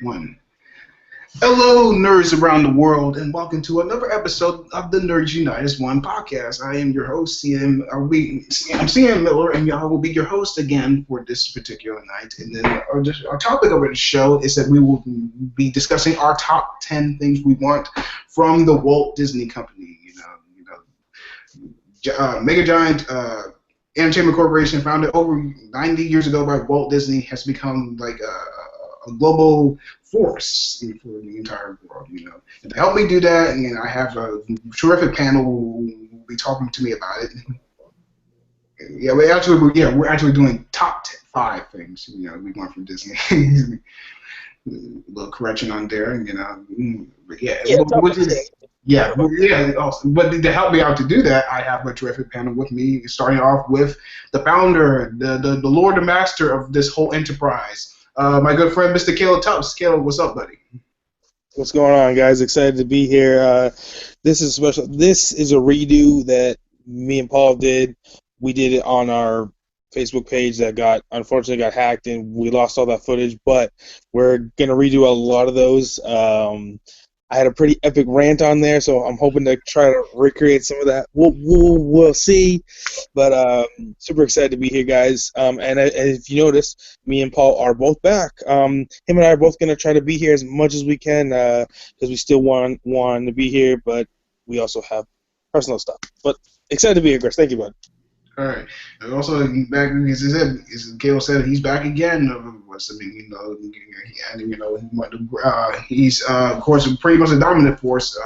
One. Hello, nerds around the world, and welcome to another episode of the Nerds Unite as One podcast. I am your host, I'm CM Miller, and I will be your host again for this particular night. And then our topic of the show is that we will be discussing our top 10 things we want from the Walt Disney Company. Mega Giant Entertainment Corporation, founded over 90 years ago by Walt Disney, has become like a global force for the entire world, And to help me do that, and I have a terrific panel who will be talking to me about it. Yeah, we're actually doing top 5 things, we want from Disney. A little correction on there, but awesome. But to help me out to do that, I have a terrific panel with me, starting off with the founder, the Lord and Master of this whole enterprise, my good friend, Mr. Caleb Tubbs. Caleb, what's up, buddy? What's going on, guys? Excited to be here. This is special. This is a redo that me and Paul did. We did it on our Facebook page that unfortunately got hacked, and we lost all that footage, but we're going to redo a lot of those. I had a pretty epic rant on there, so I'm hoping to try to recreate some of that. We'll see, but super excited to be here, guys. And if you notice, me and Paul are both back. Him and I are both going to try to be here as much as we can because we still want to be here, but we also have personal stuff. But excited to be here, Chris. Thank you, bud. All right. And also, back as Caleb said, he's back again. He's of course pretty much a dominant force,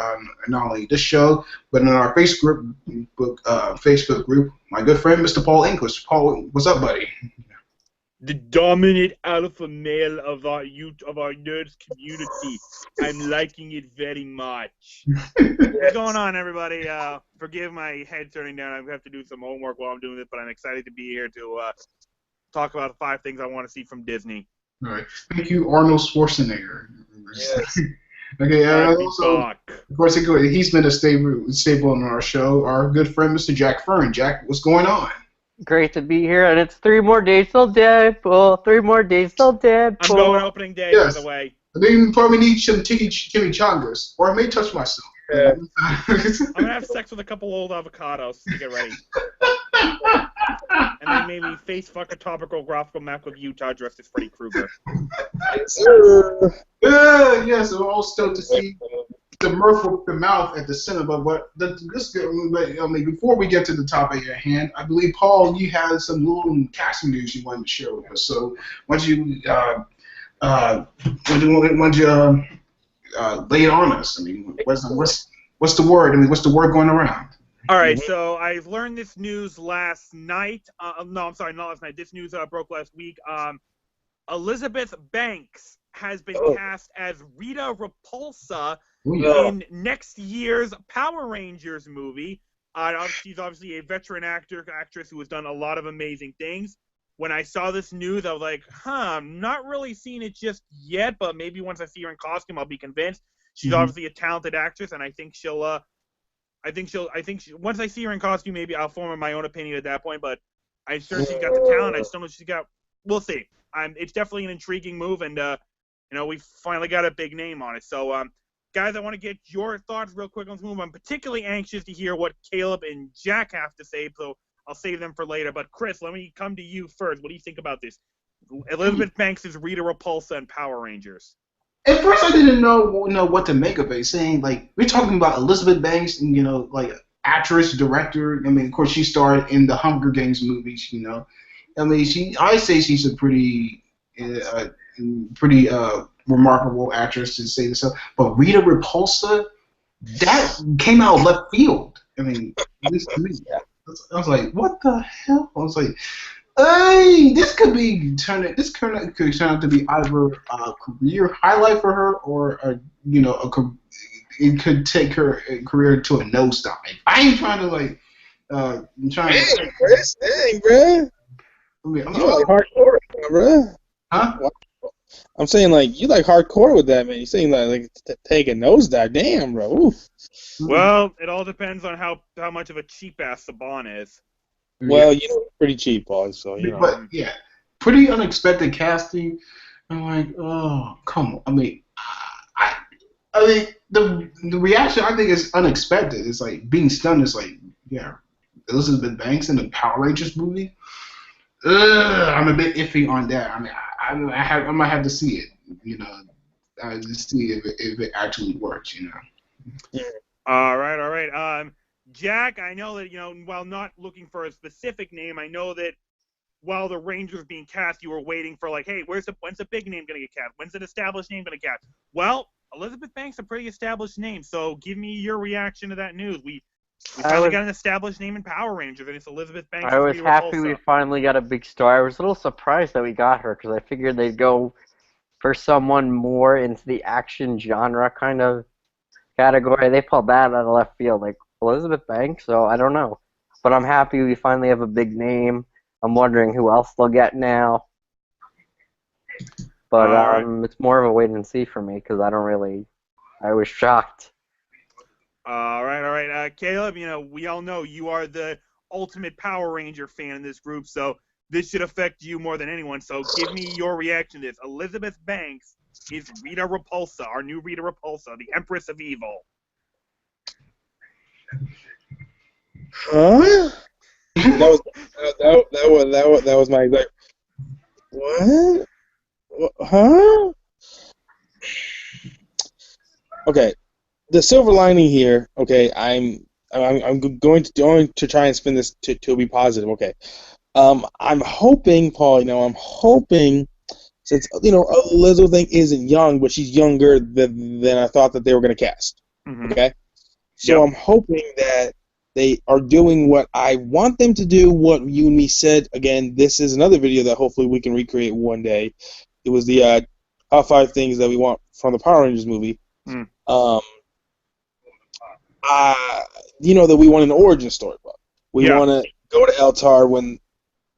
not only this show, but in our Facebook group. My good friend, Mr. Paul English. Paul, what's up, buddy? The dominant alpha male of our nerds community. I'm liking it very much. What's going on, everybody? Forgive my head turning down. I have to do some homework while I'm doing this, but I'm excited to be here to talk about the 5 things I want to see from Disney. All right. Thank you, Arnold Schwarzenegger. Yes. Okay. Also, of course, he's been a staple on our show. Our good friend, Mr. Jack Fern. Jack, what's going on? Great to be here, and it's 3 more days till Deadpool. 3 more days till Deadpool. I'm going opening day, by the way. I think you probably need some chimichangas, or I may touch myself. Yeah. I'm going to have sex with a couple old avocados to get ready. And then maybe face fuck a topical graphical map with Utah dressed as Freddy Krueger. Yes, we're all stoked to see the mirth with the mouth at the cinema, before we get to the topic at hand, I believe, Paul, you had some little casting news you wanted to share with us. So why don't you lay it on us? I mean, what's the word? I mean, what's the word going around? All right, so I learned this news last night. No, I'm sorry, not last night. This news broke last week. Elizabeth Banks has been cast as Rita Repulsa in next year's Power Rangers movie. She's obviously a veteran actress who has done a lot of amazing things. When I saw this news, I was like, I'm not really seeing it just yet, but maybe once I see her in costume, I'll be convinced. She's obviously a talented actress, and I think once I see her in costume, maybe I'll form my own opinion at that point, but I'm sure she's got the talent. I just don't know if she's got, we'll see. It's definitely an intriguing move, and, we finally got a big name on it. So, guys, I want to get your thoughts real quick on this move. I'm particularly anxious to hear what Caleb and Jack have to say, so I'll save them for later. But, Chris, let me come to you first. What do you think about this? Elizabeth Banks is Rita Repulsa in Power Rangers. At first, I didn't know what to make of it. Saying, we're talking about Elizabeth Banks, and, actress, director. I mean, of course, she starred in the Hunger Games movies, I mean, I say she's a pretty remarkable actress, to say so. But Rita Repulsa, that came out of left field. I mean, at least to me. I was like, what the hell? I was like, hey, this could turn out to be either a career highlight for her, or it could take her career to a nosedive. I ain't trying to Dang, Chris, bro. I mean, you like hardcore, bro? Huh? I'm saying you like hardcore with that, man. You're saying take a nosedive, damn, bro. Oof. Well, it all depends on how much of a cheap ass Saban is. Well, pretty cheap, Paul. So But yeah, pretty unexpected casting. I'm like, oh, come on. I, I mean, the reaction I think is unexpected. It's like being stunned. It's like, yeah, Elizabeth Banks in the Power Rangers movie. I'm a bit iffy on that. I mean, I might have to see it. You know, to see if it actually works. You know. All right, all right. Jack, I know that while not looking for a specific name, I know that while the Rangers were being cast, you were waiting for like, hey, when's the big name gonna get cast? When's an established name gonna cast? Well, Elizabeth Banks is a pretty established name, so give me your reaction to that news. We finally got an established name in Power Rangers, and it's Elizabeth Banks. I was happy we finally got a big star. I was a little surprised that we got her because I figured they'd go for someone more into the action genre kind of category. They pulled that out of left field, like Elizabeth Banks, so I don't know. But I'm happy we finally have a big name. I'm wondering who else they'll get now. But it's more of a wait and see for me because I was shocked. All right. Caleb, we all know you are the ultimate Power Ranger fan in this group, so this should affect you more than anyone. So give me your reaction to this. Elizabeth Banks is Rita Repulsa, our new Rita Repulsa, the Empress of Evil. Huh? That was my exact. What? Huh? Okay. The silver lining here. Okay, I'm going to try and spin this to be positive. Okay. I'm hoping, Paul. I'm hoping since Elizabeth isn't young, but she's younger than I thought that they were going to cast. Mm-hmm. Okay. So I'm hoping that they are doing what I want them to do, what you and me said. Again, this is another video that hopefully we can recreate one day. It was the top 5 things that we want from the Power Rangers movie. Mm. That we want an origin story. We want to go to Eltar when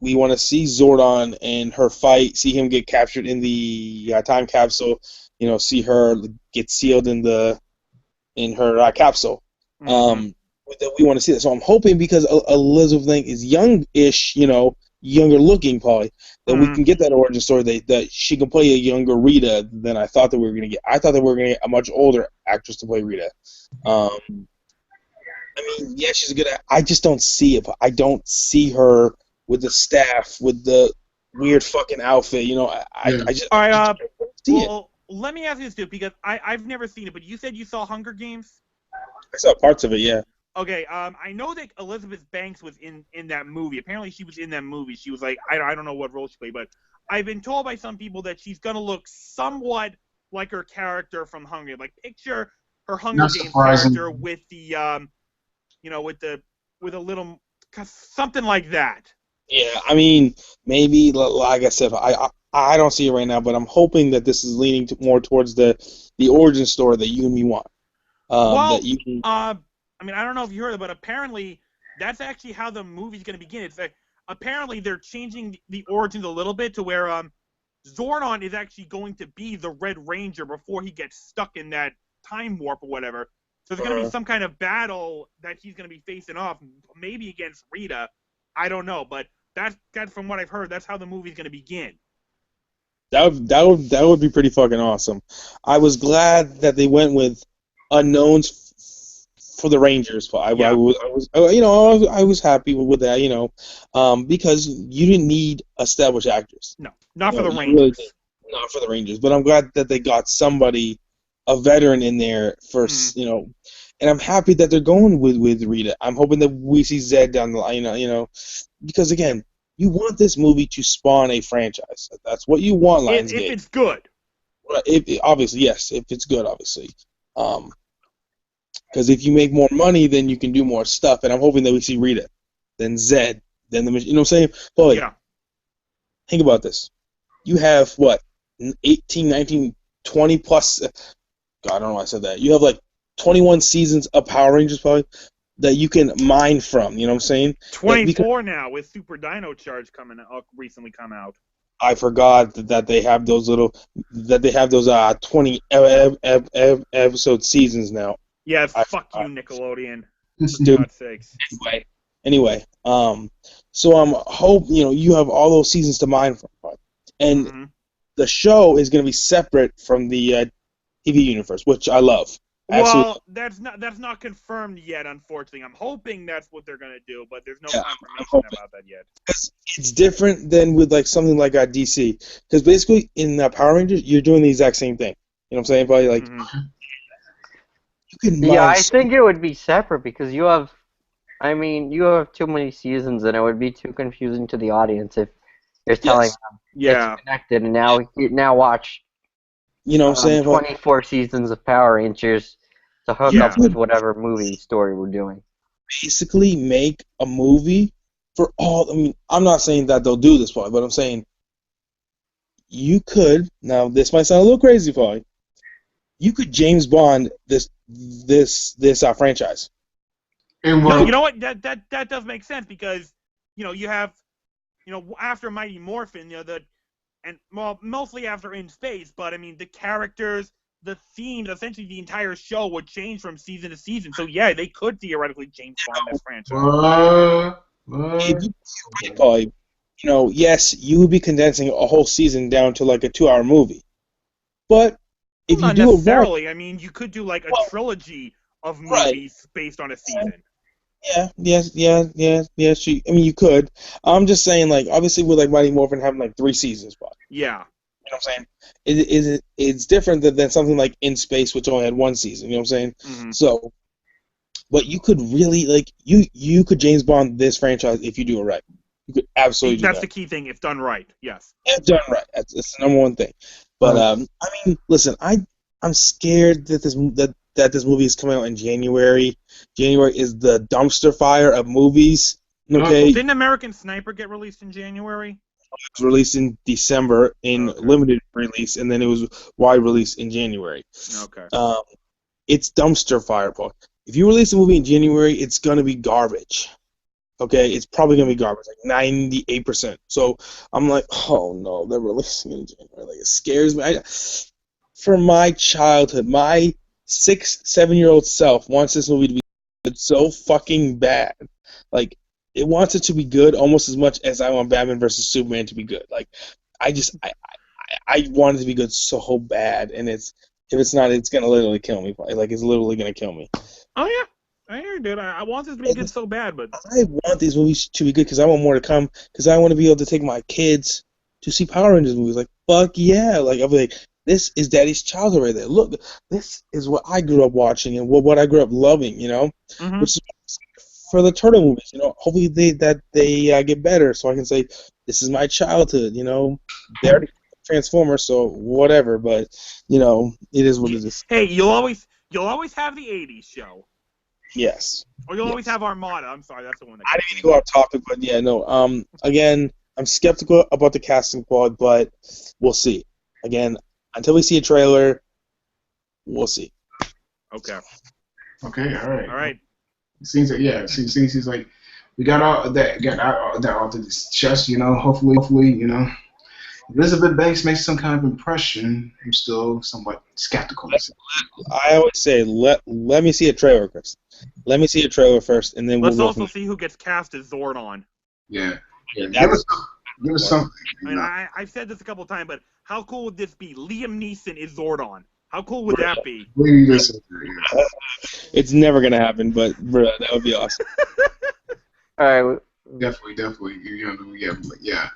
we want to see Zordon and her fight, see him get captured in the time capsule, see her get sealed in her capsule. Mm-hmm. We want to see that. So I'm hoping because Elizabeth Link is young-ish, younger looking, probably, that we can get that origin story that she can play a younger Rita than I thought that we were going to get. I thought that we were going to get a much older actress to play Rita. She's a good actress. I just don't see it. I don't see her with the staff, with the weird fucking outfit. I just all right. I just don't see it. Let me ask you this, dude, because I've never seen it, but you said you saw Hunger Games? I saw parts of it, yeah. Okay, I know that Elizabeth Banks was in that movie. Apparently, she was in that movie. She was like, I don't know what role she played, but I've been told by some people that she's gonna look somewhat like her character from Hunger Games. Like, picture her Hunger Games character with the, with a little something like that. Yeah, maybe like I said, I don't see it right now, but I'm hoping that this is leaning more towards the origin story that you and me want. I don't know if you heard it, but apparently that's actually how the movie's going to begin. It's like apparently they're changing the origins a little bit to where Zordon is actually going to be the Red Ranger before he gets stuck in that time warp or whatever. So there's going to be some kind of battle that he's going to be facing off, maybe against Rita. I don't know, but that's from what I've heard. That's how the movie's going to begin. That would be pretty fucking awesome. I was glad that they went with unknowns for the Rangers. I was happy with that, because you didn't need established actors. No, not for the Rangers. Really, not for the Rangers, but I'm glad that they got somebody, a veteran in there first, and I'm happy that they're going with Rita. I'm hoping that we see Zed down the line, because again, you want this movie to spawn a franchise. That's what you want, Lionsgate. If it's good. Obviously, yes. If it's good, obviously. Because if you make more money, then you can do more stuff. And I'm hoping that we see Rita, then Zed, then the machine. You know what I'm saying? Well, yeah. Think about this. You have, 18, 19, 20 plus... God, I don't know why I said that. You have, 21 seasons of Power Rangers, probably, that you can mine from. You know what I'm saying? 24 now with Super Dino Charge recently come out. I forgot that they have those 20 episode seasons now. Yeah, fuck you, Nickelodeon. For God's sakes. Anyway, so I'm hope you have all those seasons to mine from, and the show is going to be separate from the TV universe, which I love. Absolutely. Well, that's not confirmed yet, unfortunately. I'm hoping that's what they're gonna do, but there's no Yeah, confirmation about that yet. It's different than with like something like DC, because basically in Power Rangers you're doing the exact same thing. You know what I'm saying? Probably like you can. Yeah, I think it would be separate because you have too many seasons, and it would be too confusing to the audience if you're telling them it's connected, and now watch. You know what I'm saying? 24 seasons of Power Rangers to hook up with whatever movie story we're doing. Basically, make a movie for all. I mean, I'm not saying that they'll do this, Paul, but I'm saying you could. Now, this might sound a little crazy, Paul. You could James Bond this franchise. And you know what? That does make sense because you have after Mighty Morphin, mostly after In Space, but I mean the characters, the themes, essentially the entire show would change from season to season. So yeah, they could theoretically James Bond this franchise. Yes, you would be condensing a whole season down to like a 2-hour movie, but if you do necessarily, it right, I mean, you could do like a trilogy of movies based on a season. Yes. I mean, you could. I'm just saying, like, obviously with like Mighty Morphin having like 3 seasons, but yeah, you know what I'm saying? It's different than something like In Space, which only had 1 season. You know what I'm saying? Mm-hmm. So, but you could really like you could James Bond this franchise if you do it right. You could absolutely. That's the key thing. If done right, yes. If done right, that's the number one thing. But I mean, listen, I'm scared that this movie is coming out in January. January is the dumpster fire of movies. Okay. Didn't American Sniper get released in January? It was released in December in limited release, and then it was wide release in January. Okay. It's dumpster fire, Paul. If you release a movie in January, it's gonna be garbage. Okay, it's probably gonna be garbage, like 98%. So I'm like, oh no, they're releasing it in January. Like it scares me. For my childhood, my 6-7-year-old self wants this movie to be good so fucking bad. Like it wants it to be good almost as much as I want Batman versus Superman to be good. Like I want it to be good so bad, and if it's not, it's gonna literally kill me. Like it's literally gonna kill me. Oh yeah. I hear you, dude. I want this to be good so bad, but I want these movies to be good because I want more to come. Because I want to be able to take my kids to see Power Rangers movies. Like, fuck yeah! Like, I'll be like, this is Daddy's childhood right there. Look, this is what I grew up watching and what I grew up loving. You know, which is for the Turtle movies. You know, hopefully they get better, so I can say this is my childhood. You know, they already Transformers, so whatever. But you know, it is what it is. Hey, you'll always have the '80s show. Yes. Or you'll always have Armada. I'm sorry, that's the one. I didn't mean to go off topic, but yeah, no. Again, I'm skeptical about the casting quad, but we'll see. Again, until we see a trailer, we'll see. Okay. Okay. All right. All right. Seems like we got all that off the chest. You know, hopefully, you know, Elizabeth Banks makes some kind of impression. I'm still somewhat skeptical. I always say, let me see a trailer, Chris. Let me see a trailer first, and then let's also see who gets cast as Zordon. Yeah. Give us something. I mean, I've said this a couple of times, but how cool would this be? Liam Neeson is Zordon. How cool would that be? It's never gonna happen, but bro, that would be awesome. All right. Definitely. Yeah.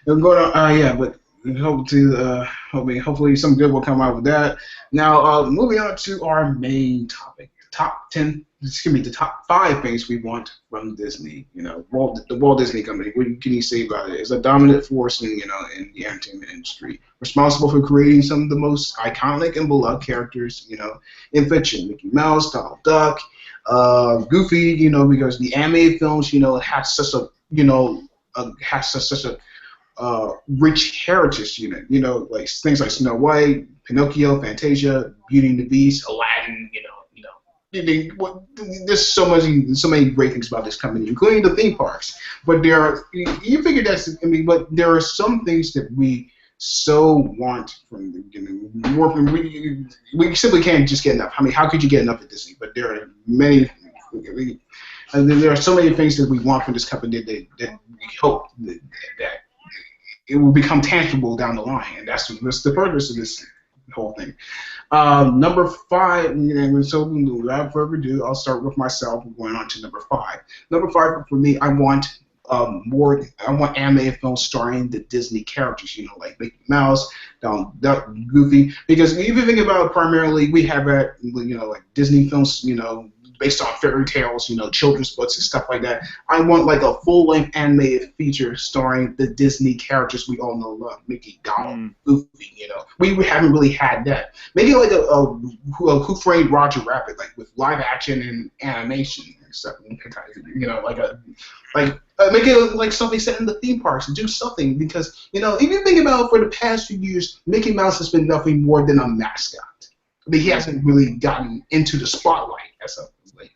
I'm going on. But hopefully some good will come out with that. Now, moving on to our main topic, the top 5 things we want from Disney. You know, the Walt Disney Company. What can you say about it? It's a dominant force in the entertainment industry, responsible for creating some of the most iconic and beloved characters, you know, in fiction. Mickey Mouse, Donald Duck, Goofy. You know, because the animated films, you know, has such a rich heritage, you know, like things like Snow White, Pinocchio, Fantasia, Beauty and the Beast, Aladdin, there's so many great things about this company, including the theme parks. But you figure but there are some things that we so want from more from we simply can't just get enough. I mean, how could you get enough at Disney? But there are many. And there are so many things that we want from this company that we hope that it will become tangible down the line, and that's the purpose of this whole thing. Number 5, and so without further ado, I'll start with myself. Going on to number 5. Number 5 for me, I want animated films starring the Disney characters, like Mickey Mouse, Donald Duck, Goofy. Because if you think about it, primarily we have that, like Disney films, based on fairy tales, children's books and stuff like that. I want like a full-length animated feature starring the Disney characters we all know love, Mickey, Donald, Goofy. We haven't really had that. Maybe like a Who Framed Roger Rabbit, like with live action and animation and stuff. Make it like something set in the theme parks and do something, because if you think about it, for the past few years, Mickey Mouse has been nothing more than a mascot. I mean, he hasn't really gotten into the spotlight as of late.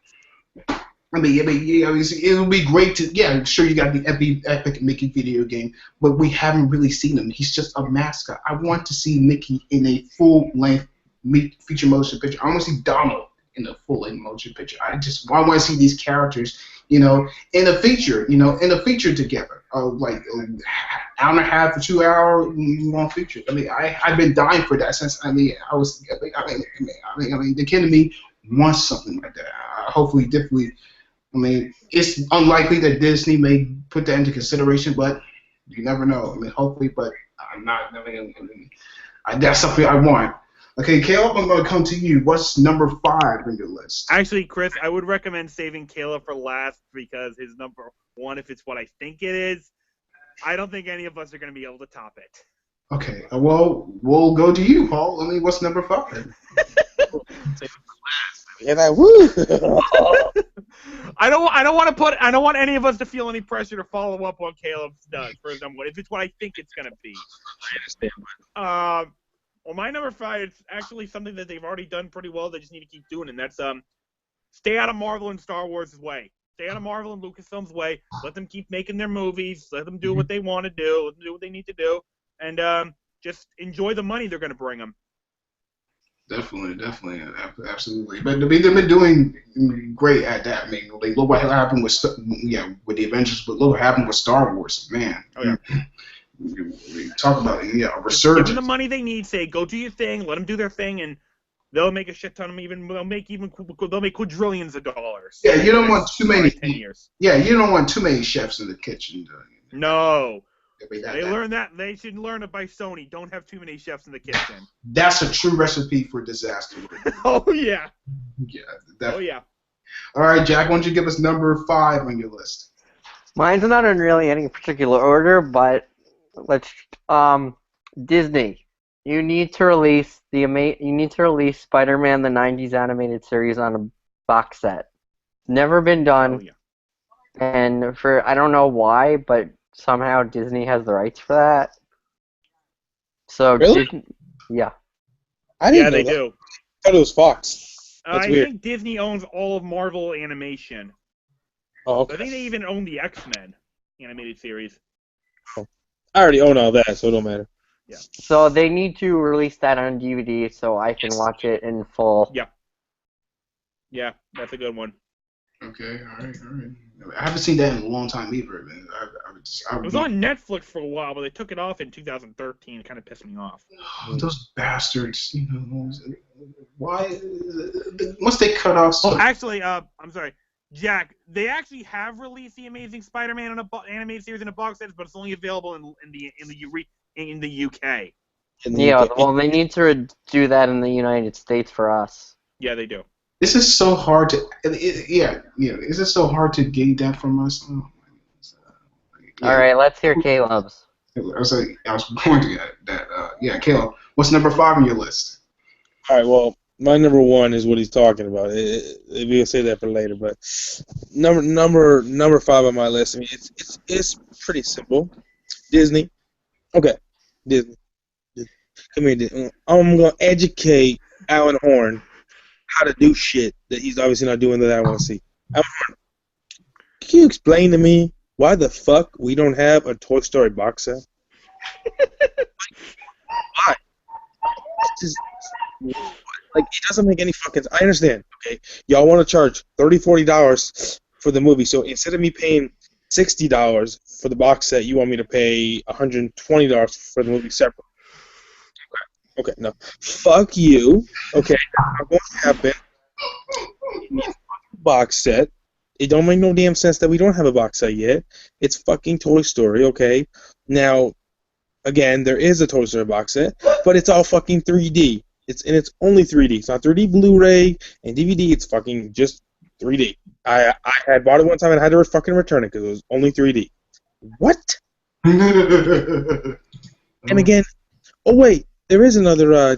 It would be great to, sure, you got the epic Mickey video game, but we haven't really seen him. He's just a mascot. I want to see Mickey in a full-length feature motion picture. I want to see Donald in a full-length motion picture. I want to see these characters, in a feature, together, like an hour and a half or 2 hour long feature. I mean, I've been dying for that since. The kid in me wants something like that. Hopefully, definitely. I mean, it's unlikely that Disney may put that into consideration, but you never know. I mean, hopefully, but I'm not. That's something I want. Okay, Caleb, I'm going to come to you. What's number 5 on your list? Actually, Chris, I would recommend saving Caleb for last, because his number 1, if it's what I think it is, I don't think any of us are going to be able to top it. Okay, well, we'll go to you, Paul. I mean, what's number 5? And woo! I don't want any of us to feel any pressure to follow up on Caleb's does for his number 1. If it's what I think it's going to be. I understand. Well, my number 5 is actually something that they've already done pretty well. They just need to keep doing, and that's stay out of Marvel and Star Wars' way. Stay out of Marvel and Lucasfilm's way. Let them keep making their movies. Let them do what they want to do. Let them do what they need to do, and just enjoy the money they're going to bring them. Definitely, absolutely. But I mean, they've been doing great at that. I mean, look what happened with the Avengers, but look what happened with Star Wars, man. Oh yeah. We talk about resurgence. Give them the money they need. Say, go do your thing. Let them do their thing, and they'll make a shit ton of they'll make quadrillions of dollars. Yeah, you don't want too many. 10 years. Yeah, you don't want too many chefs in the kitchen. No. They learn that. They should learn it by Sony. Don't have too many chefs in the kitchen. That's a true recipe for disaster. Oh yeah. Yeah. Oh yeah. All right, Jack. Why don't you give us number 5 on your list? Mine's not in really any particular order, but let's Disney. You need to release Spider-Man the '90s animated series on a box set. Never been done. Oh, yeah. And I don't know why, but somehow Disney has the rights for that. So really? Yeah. I didn't know they that. do. I thought it was Fox. That's I weird. think Disney owns all of Marvel Animation. Oh, okay. I think they even own the X-Men animated series. I already own all that, so it don't matter. Yeah. So they need to release that on DVD so I can watch it in full. Yeah. Yeah, that's a good one. Okay, all right. I haven't seen that in a long time either, man. It was on Netflix for a while, but they took it off in 2013. It kind of pissed me off. Oh, those bastards! Why? Once they cut off. Oh, actually, I'm sorry, Jack. They actually have released the Amazing Spider-Man animated series in a box set, but it's only available in the UK. Yeah, well, they need to do that in the United States for us. Yeah, they do. This is so hard to. Is it so hard to gauge that from us? Oh, All right, let's hear Caleb's. I was going to that. Caleb, what's number 5 on your list? All right, well, my number 1 is what he's talking about. We'll say that for later, but number 5 on my list. I mean, it's pretty simple. Disney. Okay, Disney. Come here, Disney. I'm gonna educate Alan Horn how to do shit that he's obviously not doing that I want to see. Alan Horn, can you explain to me why the fuck we don't have a Toy Story box set? Why? Like, it doesn't make any fucking sense. I understand, okay? Y'all want to charge $30, $40 for the movie, so instead of me paying $60 for the box set. You want me to pay $120 for the movie separate? Okay, no. Fuck you. Okay, that's not going to happen. You need a box set. It don't make no damn sense that we don't have a box set yet. It's fucking Toy Story, okay? Now, again, there is a Toy Story box set, but it's all fucking 3D. It's only 3D. It's not 3D Blu-ray and DVD. It's fucking just 3D. I had bought it one time and I had to fucking return it because it was only 3D. What? And again, oh wait, there is another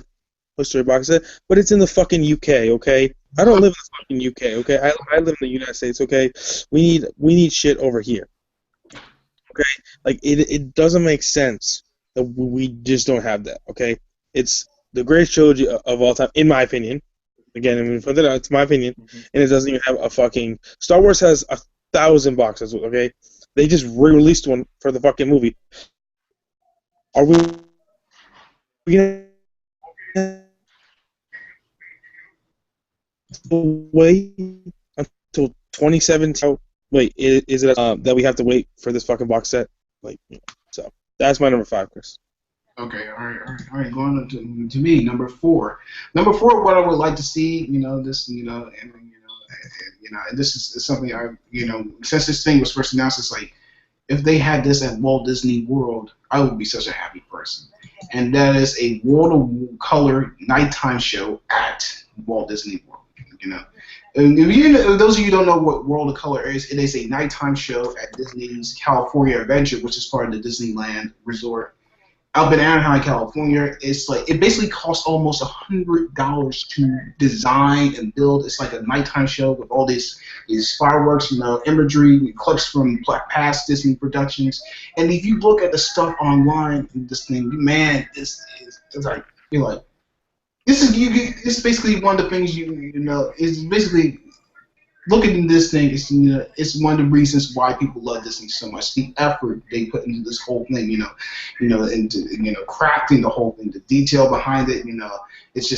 Toy Story box set, but it's in the fucking UK. Okay, I don't live in the fucking UK. Okay, I live in the United States. Okay, we need shit over here. Okay, like it doesn't make sense that we just don't have that. Okay, it's the greatest trilogy of all time, in my opinion. Again, I mean, it's my opinion, and it doesn't even have a fucking. Star Wars has 1,000 boxes. Okay, they just re-released one for the fucking movie. Are we gonna wait until 2017? Wait, is it that we have to wait for this fucking box set? Like, so that's my number 5, Chris. Okay, all right. Going on to me, number 4. Number 4, what I would like to see, this, and this is something since this thing was first announced, it's like, if they had this at Walt Disney World, I would be such a happy person. And that is a World of Color nighttime show at Walt Disney World. And if those of you who don't know what World of Color is, it is a nighttime show at Disney's California Adventure, which is part of the Disneyland Resort up in Anaheim, California. It's like it basically costs almost $100 to design and build. It's like a nighttime show with all these fireworks, imagery, clips from past Disney productions. And if you look at the stuff online, this thing, man, it's like you're like, this is basically one of the things it's basically. Looking at this thing, it's one of the reasons why people love Disney so much. The effort they put into this whole thing, into crafting the whole thing, the detail behind it, it's a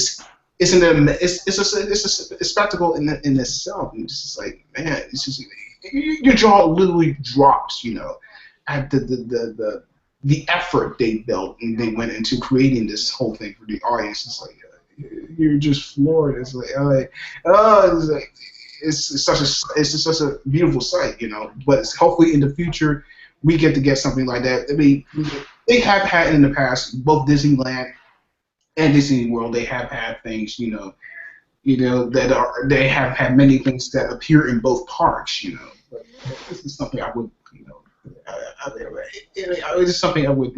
spectacle in itself. And it's just like, man, it's just your jaw literally drops, at the effort they built and they went into creating this whole thing for the audience. It's like you're just floored. It's like, it's like. It's just such a beautiful sight, But hopefully in the future we get to get something like that. I mean, they have had in the past, both Disneyland and Disney World. They have had things, they have had many things that appear in both parks, But this is something I would, it's just something I would,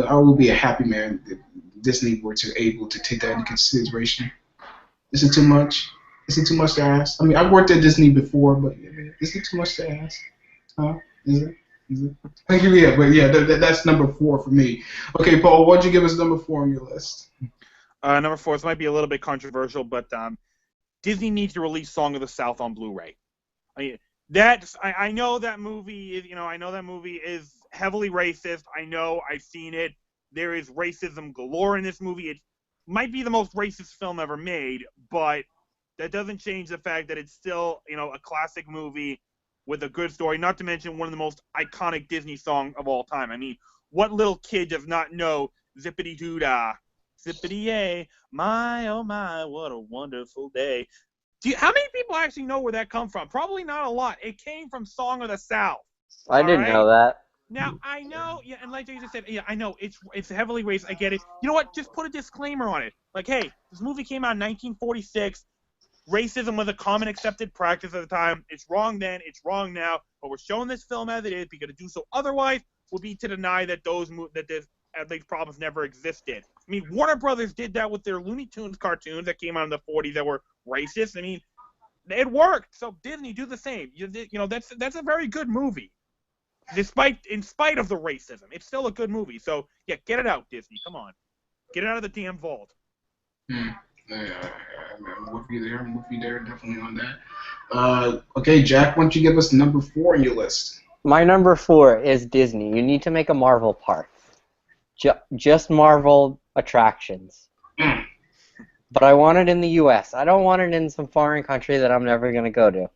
I would be a happy man if Disney were able to take that into consideration. Is it too much? Is it too much to ask? I mean, I've worked at Disney before, but is it too much to ask? Huh? Is it? Thank you, yeah, but yeah, that's number 4 for me. Okay, Paul, what'd you give us number 4 on your list? Number 4, this might be a little bit controversial, but Disney needs to release Song of the South on Blu-ray. I mean, I know that movie is heavily racist. I know, I've seen it. There is racism galore in this movie. It might be the most racist film ever made, but that doesn't change the fact that it's still, a classic movie with a good story, not to mention one of the most iconic Disney songs of all time. I mean, what little kid does not know Zippity-doo-dah, Zippity-yay, my, oh my, what a wonderful day. How many people actually know where that comes from? Probably not a lot. It came from Song of the South. I didn't know that. Now, I know, yeah, and like you just said, yeah, I know, it's heavily racist, I get it. You know what, just put a disclaimer on it. Like, hey, this movie came out in 1946, racism was a common accepted practice at the time. It's wrong then, it's wrong now, but we're showing this film as it is, because to do so otherwise would be to deny that these problems never existed. I mean, Warner Brothers did that with their Looney Tunes cartoons that came out in the 40s that were racist. I mean, it worked. So Disney, do the same. That's a very good movie. In spite of the racism, it's still a good movie. So yeah, get it out, Disney. Come on, get it out of the damn vault. I'm with you there. Definitely on that. Okay, Jack, why don't you give us number 4 on your list? My number 4 is Disney. You need to make a Marvel park. Just Marvel attractions. But I want it in the U.S. I don't want it in some foreign country that I'm never going to go to.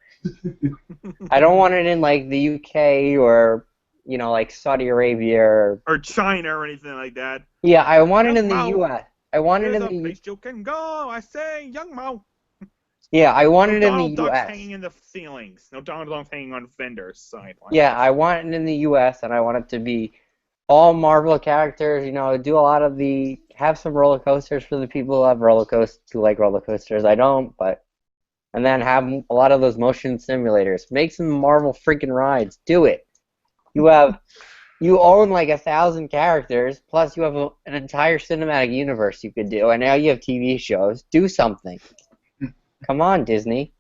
I don't want it in like the UK or like Saudi Arabia. Or China or anything like that. Yeah, I want it Young in the Mao, US. I want it there's in a the place you can go. I say, Young Mao. Yeah, I want No it in the Donald Ducks US. hanging in the ceilings. No Donald Ducks hanging on fenders. Sideline. Yeah, I want it in the US, and I want it to be all Marvel characters. Do a lot of have some roller coasters for the people who like roller coasters. I don't, and then have a lot of those motion simulators. Make some Marvel freaking rides. Do it. You own like 1,000 characters, plus you have an entire cinematic universe you could do, and now you have TV shows. Do something. Come on, Disney.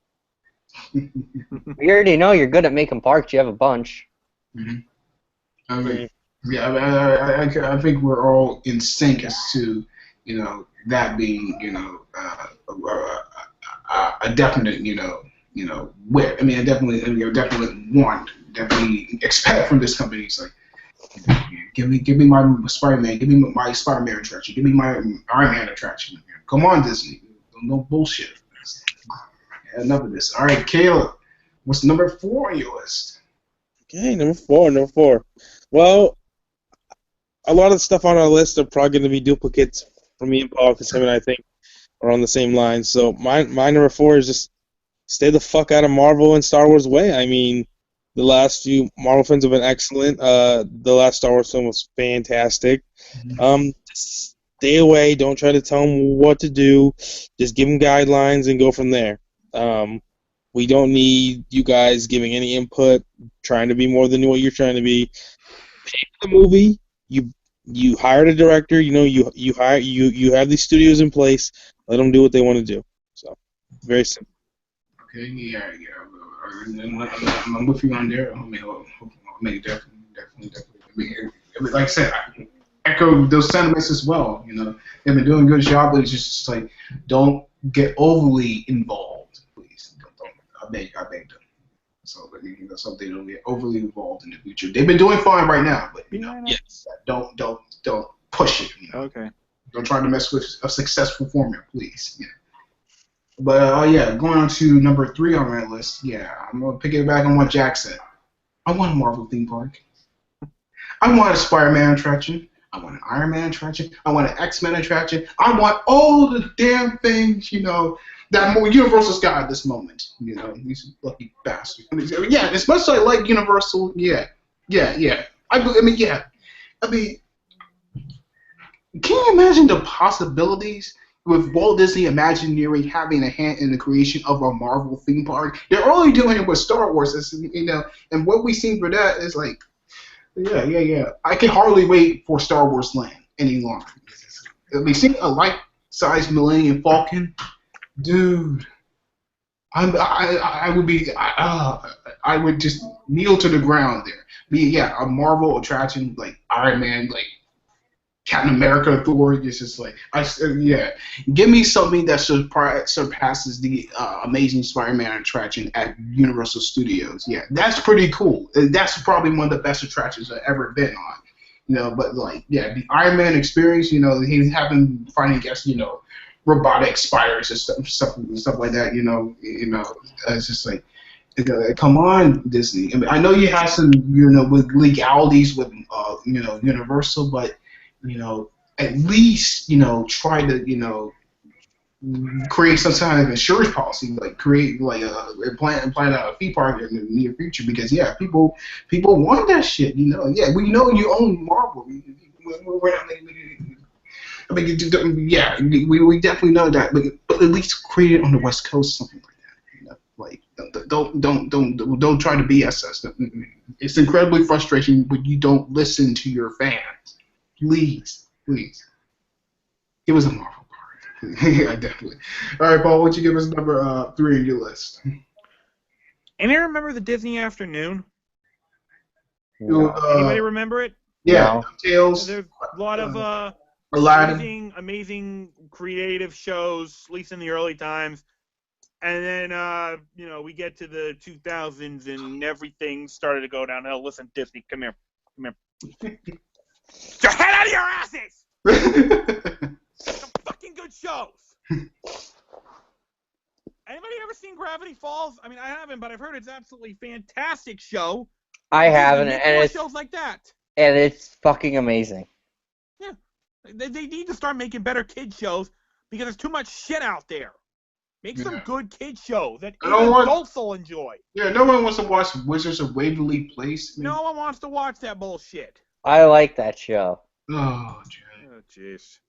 We already know you're good at making parks. You have a bunch. Mm-hmm. I mean, yeah, I think we're all in sync as to, that being, a definite, win. I mean, I definitely expect from this company. It's like, give me my Spider-Man, give me my Spider-Man attraction, give me my Iron Man attraction. Come on, Disney, no bullshit. Enough of this. All right, Caleb, what's number 4 on your list? Okay, number four. Well, a lot of the stuff on our list are probably going to be duplicates for me and Paul, because him and I think are on the same line. So my number 4 is just stay the fuck out of Marvel and Star Wars way. I mean, the last few Marvel films have been excellent. The last Star Wars film was fantastic. Just stay away. Don't try to tell them what to do. Just give them guidelines and go from there. We don't need you guys giving any input, trying to be more than what you're trying to be. Pay for the movie. You hired a director. You have these studios in place. Let them do what they want to do. So very simple. Okay, yeah. I'm with you on there. I mean, definitely. I mean, like I said, I echo those sentiments as well. They've been doing a good job, but it's just like, don't get overly involved, please. Don't. I beg them. So that's something they don't get overly involved in the future. They've been doing fine right now, but Yes. don't push it. Okay. Don't try to mess with a successful formula, please. Yeah. But going on to number 3 on my list. Yeah, I'm gonna pick it back on what Jack said. I want a Marvel theme park. I want a Spider-Man attraction. I want an Iron Man attraction. I want an X-Men attraction. I want all the damn things, that Universal's got at this moment. These lucky bastards. Yeah, as much as I like Universal, yeah. I mean, can you imagine the possibilities with Walt Disney Imagineering having a hand in the creation of a Marvel theme park? They're only doing it with Star Wars, and what we've seen for that is like, yeah. I can hardly wait for Star Wars Land any longer. We see a life-size Millennium Falcon, dude. I would just kneel to the ground there. A Marvel attraction like Iron Man, like Captain America, Thor. It's just like give me something that surpasses the Amazing Spider-Man attraction at Universal Studios. Yeah, that's pretty cool. That's probably one of the best attractions I've ever been on. But the Iron Man experience. He's fighting against robotic spiders and stuff like that. It's just like, come on, Disney. I mean, I know you have some with legalities with Universal, but at least try to create some kind of insurance policy, like create plan out a fee park in the near future, because people want that shit. We know you own Marvel. We're not, I mean, we definitely know that, but at least create it on the West Coast, something like that. Don't try to BS us. It's incredibly frustrating when you don't listen to your fans. Please, give us a Marvel card. Yeah, definitely. All right, Paul, why don't you give us number 3 on your list? Anybody remember the Disney Afternoon? No. Anybody remember it? Yeah, No. Tales. There's a lot of amazing creative shows, at least in the early times. And then, we get to the 2000s and everything started to go downhill. Listen, Disney, come here. Get your head out of your asses! Some fucking good shows. Anybody ever seen Gravity Falls? I mean, I haven't, but I've heard it's absolutely fantastic show. I haven't, Make and more it's shows like that. fucking amazing. Yeah, they need to start making better kid shows because there's too much shit out there. Make some good kid shows that even adults will enjoy. Yeah, no one wants to watch Wizards of Waverly Place. No one wants to watch that bullshit. I like that show. Oh, jeez.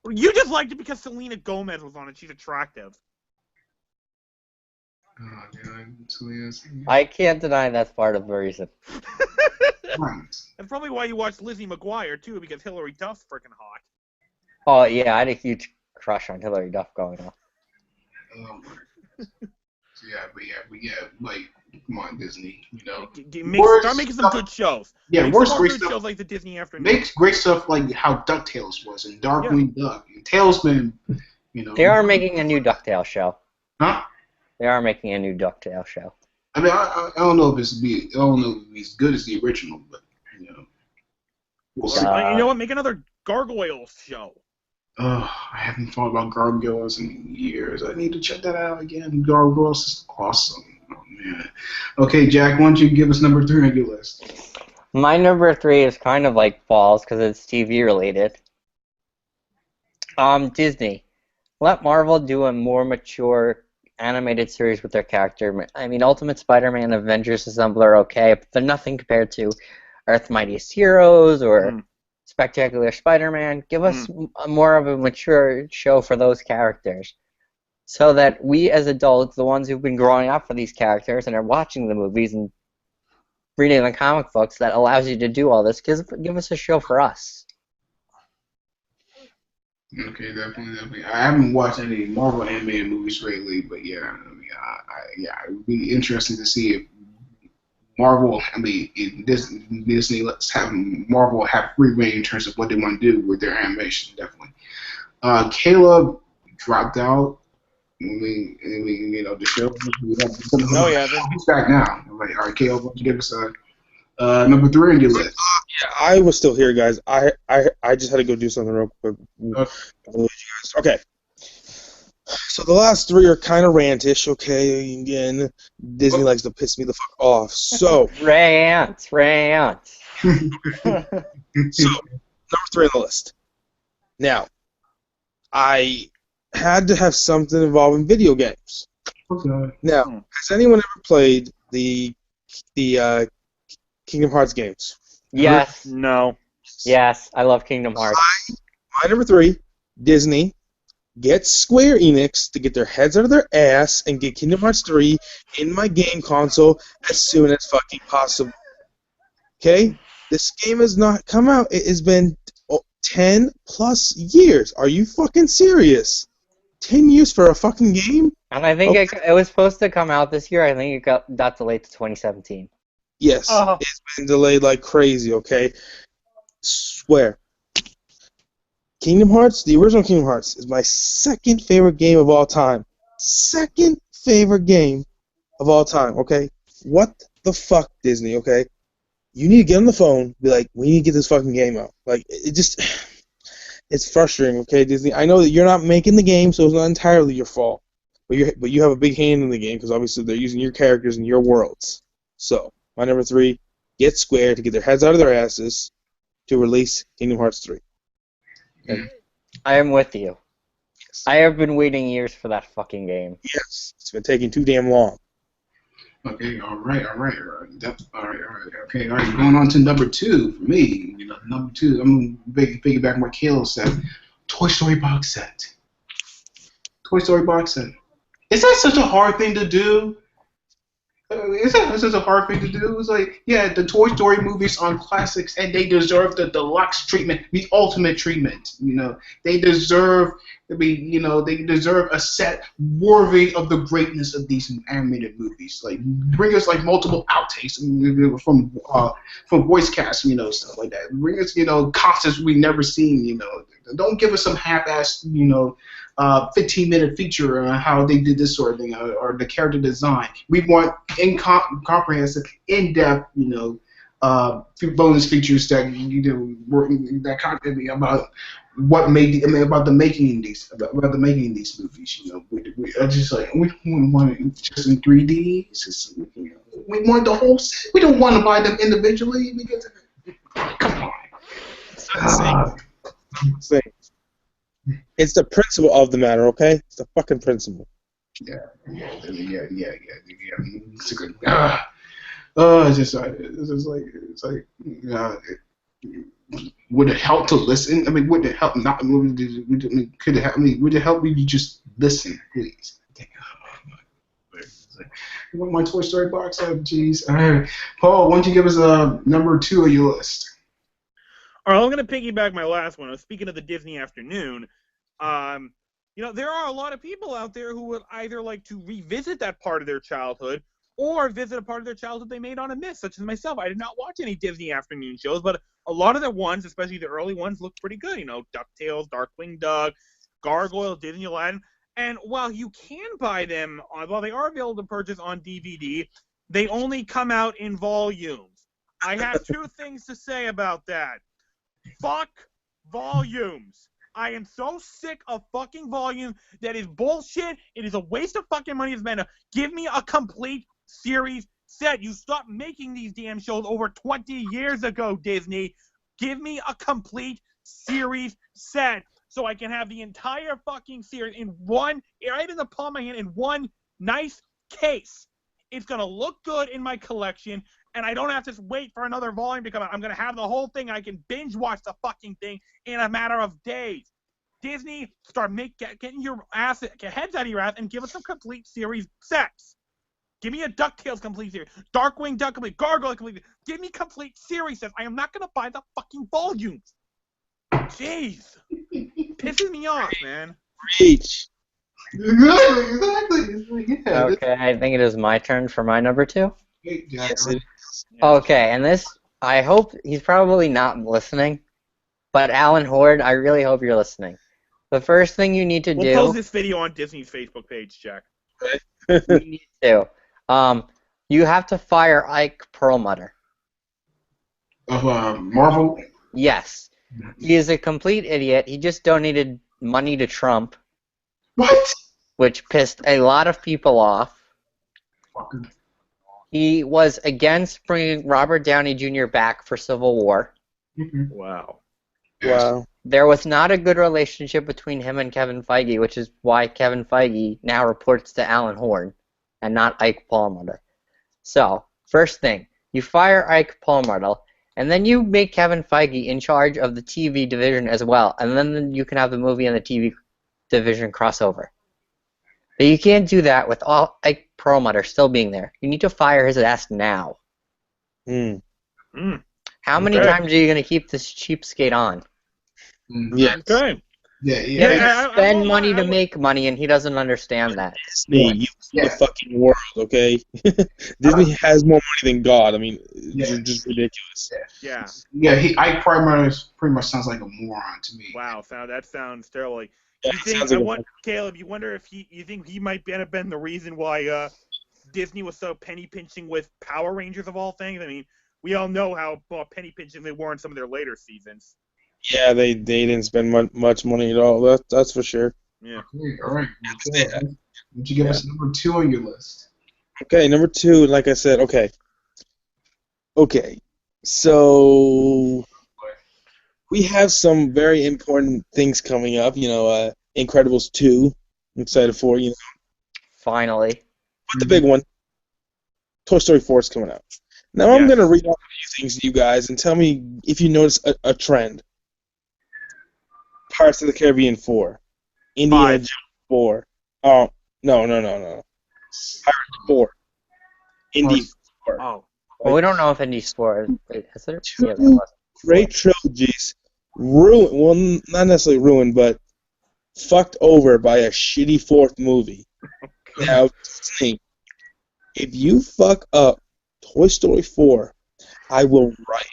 Well, you just liked it because Selena Gomez was on it. She's attractive. Oh, God. Selena's... I can't deny that's part of the reason. That's probably why you watched Lizzie McGuire, too, because Hilary Duff's freaking hot. Oh, yeah, I had a huge crush on Hilary Duff growing up. Like, come on, Disney, you know. Start making some good shows. Yeah, make some good shows like the Disney Afternoon. Make great stuff like how DuckTales was and Darkwing Duck and Tailspin, you know. They are making a new DuckTales show. Huh? They are making a new DuckTales show. I mean, I don't know if it's as good as the original, but you know, we'll see. You know what? Make another Gargoyles show. I haven't thought about Gargoyles in years. I need to check that out again. Gargoyles is awesome. Oh man. Okay, Jack, why don't you give us number 3 on your list? My number 3 is kind of like Paul's because it's TV related. Disney. Let Marvel do a more mature animated series with their character. I mean, Ultimate Spider-Man, Avengers Assemble are okay, but they're nothing compared to Earth's Mightiest Heroes or Spectacular Spider-Man. Give us more of a mature show for those characters so that we as adults, the ones who've been growing up for these characters and are watching the movies and reading the comic books that allows you to do all this, give us a show for us. Okay, definitely. I haven't watched any Marvel animated movies lately, but yeah, it would be interesting to see if Marvel, Disney let's have Marvel have free reign in terms of what they want to do with their animation, definitely. Caleb dropped out. You know, the show. Oh yeah, he's back now. I'm like, all right, Caleb, why don't you give us number 3 on your list? Yeah, I was still here, guys. I just had to go do something real quick. Okay. So the last 3 are kind of rantish, okay? Again, Disney likes to piss me the fuck off. So rant. So number 3 on the list. Now, I had to have something involving video games. Okay. Now, has anyone ever played the Kingdom Hearts games? Yes. No. Yes, I love Kingdom Hearts. My number 3, Disney, get Square Enix to get their heads out of their ass and get Kingdom Hearts 3 in my game console as soon as fucking possible. Okay? This game has not come out. It has been 10 plus years. Are you fucking serious? 10 years for a fucking game? And I think it was supposed to come out this year. I think it got delayed to 2017. Yes, It's been delayed like crazy, okay? Swear. Kingdom Hearts, the original Kingdom Hearts, is my second favorite game of all time. Second favorite game of all time, okay? What the fuck, Disney, okay? You need to get on the phone, be like, we need to get this fucking game out. Like, it just... It's frustrating, okay, Disney? I know that you're not making the game, so it's not entirely your fault. But you have a big hand in the game, because obviously they're using your characters in your worlds. So, my number 3, get Square to get their heads out of their asses to release Kingdom Hearts 3. Okay. I am with you. Yes. I have been waiting years for that fucking game. Yes, it's been taking too damn long. Okay, all right. Okay, all right. Going on to number 2 for me. You know, number 2. I'm gonna piggyback on what Caleb said. Toy Story box set. Toy Story box set. Is that such a hard thing to do? Is that such a hard thing to do? It's like, yeah, the Toy Story movies are classics, and they deserve the deluxe treatment, the ultimate treatment. You know, they deserve they deserve a set worthy of the greatness of these animated movies. Like, bring us like multiple outtakes from voice cast, you know, stuff like that. Bring us, you know, concepts we've never seen. You know, don't give us some half-assed, 15-minute feature on how they did this sort of thing or the character design. We want comprehensive, in-depth, bonus features that that content about what made about the making of these movies. We are just like we don't want it just in 3D. We want the whole set. We don't want to buy them individually because come on. It's the principle of the matter, okay? It's the fucking principle. Yeah. It's a good. Would it help to listen? I mean, would it help not? Would it help me? Would it help me? You just listen, please. I want my Toy Story box set. Jeez. All right, Paul. Why don't you give us number 2 of your list? All right, I'm going to piggyback my last one. Speaking of the Disney afternoon, there are a lot of people out there who would either like to revisit that part of their childhood or visit a part of their childhood they made on a miss, such as myself. I did not watch any Disney afternoon shows, but a lot of the ones, especially the early ones, look pretty good. DuckTales, Darkwing Duck, Gargoyle, Disney Aladdin. And while you can buy them, while they are available to purchase on DVD, they only come out in volumes. I have 2 things to say about that. Fuck volumes. I am so sick of fucking volume. That is bullshit. It is a waste of fucking money. It's meant to give me a complete series set. You stopped making these damn shows over 20 years ago, Disney. Give me a complete series set so I can have the entire fucking series in one, right in the palm of my hand, in one nice case. It's going to look good in my collection, and I don't have to wait for another volume to come out. I'm going to have the whole thing. I can binge watch the fucking thing in a matter of days. Disney, start getting your ass, get heads out of your ass, and give us some complete series sets. Give me a DuckTales complete series, Darkwing Duck complete, Gargoyle complete. Give me complete series sets. I am not going to buy the fucking volumes. Jeez. Pisses me off, man. Reach. Exactly. Yeah. Okay, I think it is my turn for my number 2. Yes, it is. Okay, and this, I hope he's probably not listening, but Alan Horde, I really hope you're listening. The first thing you need to do... We'll post this video on Disney's Facebook page, Jack. You need to. You have to fire Ike Perlmutter. Of Marvel? Yes. He is a complete idiot. He just donated money to Trump. What? Which pissed a lot of people off. Fucker. He was against bringing Robert Downey Jr. back for Civil War. Wow. Wow. There was not a good relationship between him and Kevin Feige, which is why Kevin Feige now reports to Alan Horn and not Ike Perlmutter. So, first thing, you fire Ike Perlmutter, and then you make Kevin Feige in charge of the TV division as well, and then you can have the movie and the TV division crossover. But you can't do that with all Ike Perlmutter still being there. You need to fire his ass now. How many times are you going to keep this cheapskate on? Yeah. Okay. Yeah. Spend money to make money, and he doesn't understand that. Disney, you the fucking world, okay? Disney has more money than God. I mean, it's just ridiculous. Yeah. Yeah, Ike pretty much sounds like a moron to me. Wow, that sounds terrible. Like, Yeah, you it think, sounds like Caleb, you wonder if you think he might have been the reason why Disney was so penny pinching with Power Rangers of all things? I mean, we all know how penny pinching they were in some of their later seasons. Yeah, they didn't spend much money at all. That's for sure. Yeah. Okay, all right. Okay. Why don't you give us number 2 on your list? Okay, number 2, like I said, okay. So we have some very important things coming up. Incredibles 2. I'm excited for. Finally. But the big one, Toy Story 4 is coming out. Now I'm gonna read off a few things to you guys and tell me if you notice a trend. Pirates of the Caribbean 4, Indiana Jones 4. Oh, no. Pirates 4, Indy 4. Oh. Well, we don't know if Indy's 4 is there? Yeah, there Two was. great trilogies ruined. Well, not necessarily ruined, but fucked over by a shitty 4th movie. Now, Disney, if you fuck up Toy Story 4, I will riot.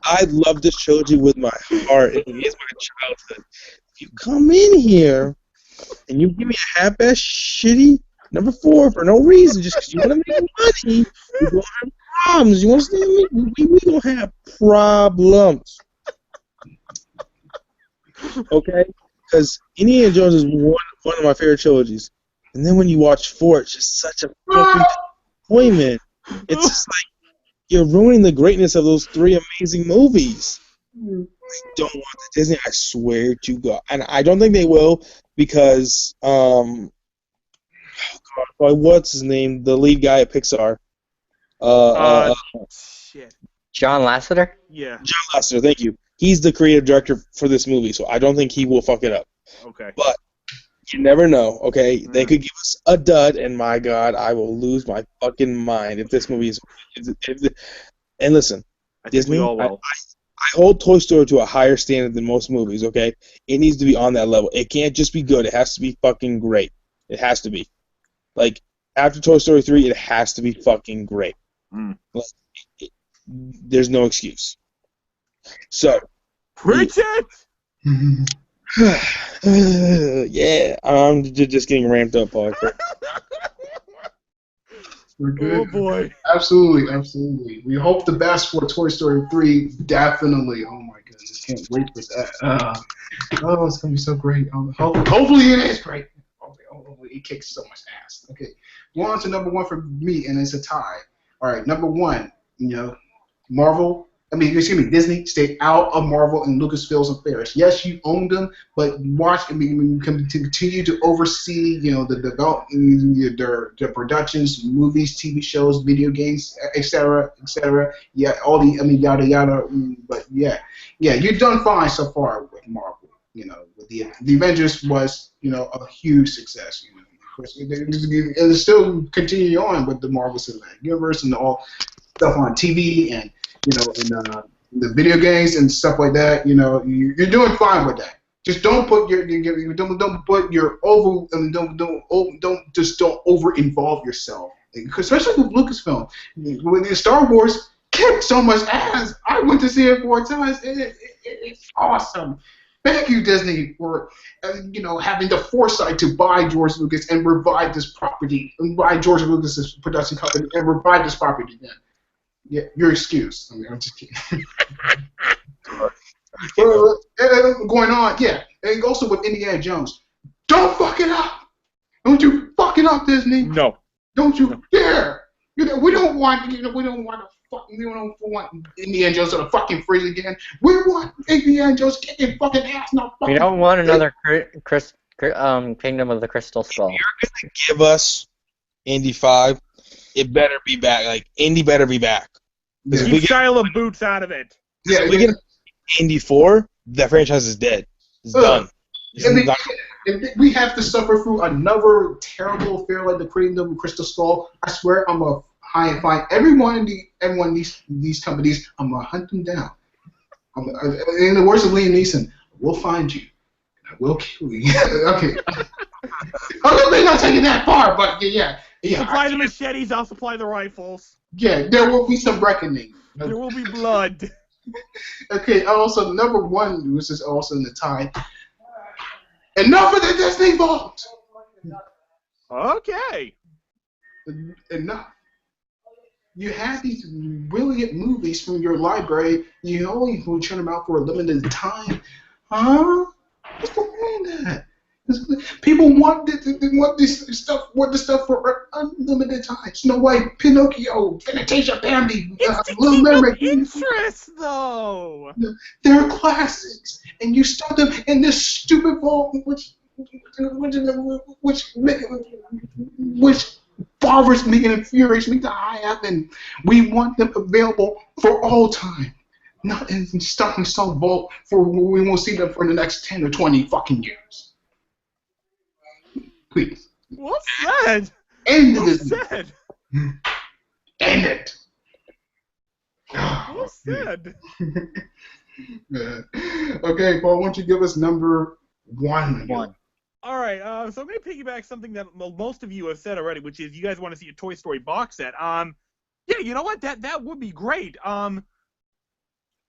I love this trilogy with my heart. It is my childhood. If you come in here and you give me a half-ass shitty number 4 for no reason, just because you want to make money, we're going to have problems. You understand me? We're going to have problems. Okay? Because Indiana Jones is one of my favorite trilogies. And then when you watch 4, it's just such a fucking disappointment. It's just like you're ruining the greatness of those 3 amazing movies. I don't want the Disney. I swear to God, and I don't think they will because what's his name? The lead guy at Pixar. Shit. John Lasseter? Yeah. John Lasseter. Thank you. He's the creative director for this movie, so I don't think he will fuck it up. Okay. But you never know. Okay, they Mm. could give us a dud, and my God, I will lose my fucking mind if this movie is. And listen, I think Disney. we all will. I hold Toy Story to a higher standard than most movies, okay? It needs to be on that level. It can't just be good. It has to be fucking great. It has to be. Like, after Toy Story 3, it has to be fucking great. Mm. Like, there's no excuse. So. Preach it! Yeah, I'm just getting ramped up, Paul. We're good. Oh boy. Absolutely, absolutely. We hope the best for Toy Story 3. Definitely. Oh my goodness, can't wait for that. Oh, it's gonna be so great. Hopefully it is great. Hopefully it kicks so much ass. Okay, we're on to number 1 for me, and it's a tie. All right, number 1. Disney stayed out of Marvel and Lucasfilm's affairs. Yes, you own them, but you continue to oversee, the development, their productions, movies, TV shows, video games, etc., etc. Yeah, all the, yada yada. But yeah, you've done fine so far with Marvel. With the Avengers was, a huge success. Of course, and still continue on with the Marvel Cinematic Universe and all stuff on TV and. The video games and stuff like that, you're doing fine with that. Just don't put don't put your over, don't over involve yourself, especially with Lucasfilm. When the Star Wars kicked so much ass, I went to see it 4 times. It's awesome. Thank you, Disney, for having the foresight to buy George Lucas and revive this property, and buy George Lucas's production company and revive this property again. Yeah, your excuse. I'm just kidding. Going on, yeah, and also with Indiana Jones. Don't fuck it up. Don't you fuck it up, Disney. No. Don't you dare. We don't want Indiana Jones to fucking freeze again. We want Indiana Jones kicking fucking ass. No fucking. We don't want another Kingdom of the Crystal Skull. You're gonna give us Indy 5. It better be back. Like, Indy better be back. Yeah. Keep Shia LaBeouf out of it. Yeah, if we get Indy 4, that franchise is dead. It's done. We have to suffer through another terrible affair like the Kingdom of Crystal Skull. I swear I'm a high and find everyone in these companies. I'm gonna hunt them down. In the words of Liam Neeson, we'll find you. I will kill you. Okay. I'm not taking that far, but yeah. Supply the machetes, I'll supply the rifles. Yeah, there will be some reckoning. There will be blood. Okay, also, number 1, which is also in the tie. Enough of the Disney Vault! Okay. Enough. You have these brilliant movies from your library. You only turn them out for a limited time. Huh? What's the point of that? People want this stuff. Want the stuff for unlimited time. Snow White, Pinocchio, Fantasia, Bambi, It's to Little keep Mermaid. up interest, though. They're classics, and you stuff them in this stupid vault, which bothers me and infuriates me to high heaven. We want them available for all time, not in stuff in some vault for we won't see them for the next 10 or 20 fucking years. Please. What's that? End What's this. that? End it. What's that? Okay, Paul, why don't you give us number 1? All right, so I'm going to piggyback something that most of you have said already, which is you guys want to see a Toy Story box set. Yeah, you know what? That would be great.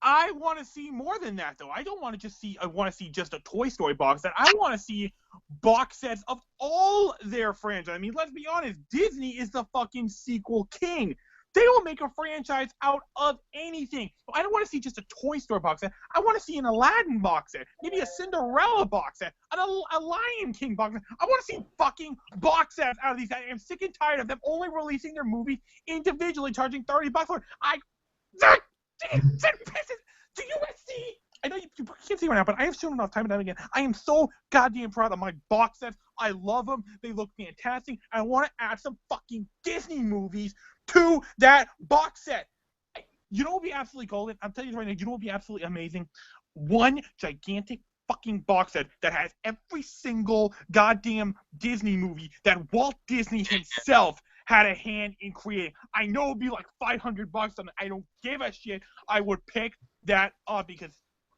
I want to see more than that, though. I don't want to just see. I want to see just a Toy Story box set. I want to see box sets of all their franchises. I mean, let's be honest. Disney is the fucking sequel king. They will make a franchise out of anything. I don't want to see just a Toy Story box set. I want to see an Aladdin box set, maybe a Cinderella box set, a Lion King box set. I want to see fucking box sets out of these. I am sick and tired of them only releasing their movies individually, charging $30 for it. That pisses. Do you see? I know you can't see right now, but I have shown enough time and time again. I am so goddamn proud of my box sets. I love them. They look fantastic. I want to add some fucking Disney movies to that box set. You know what would be absolutely golden? I'm telling you right now, you know what would be absolutely amazing? One gigantic fucking box set that has every single goddamn Disney movie that Walt Disney himself had a hand in creating. I know it would be like $500, and I don't give a shit. I would pick that up because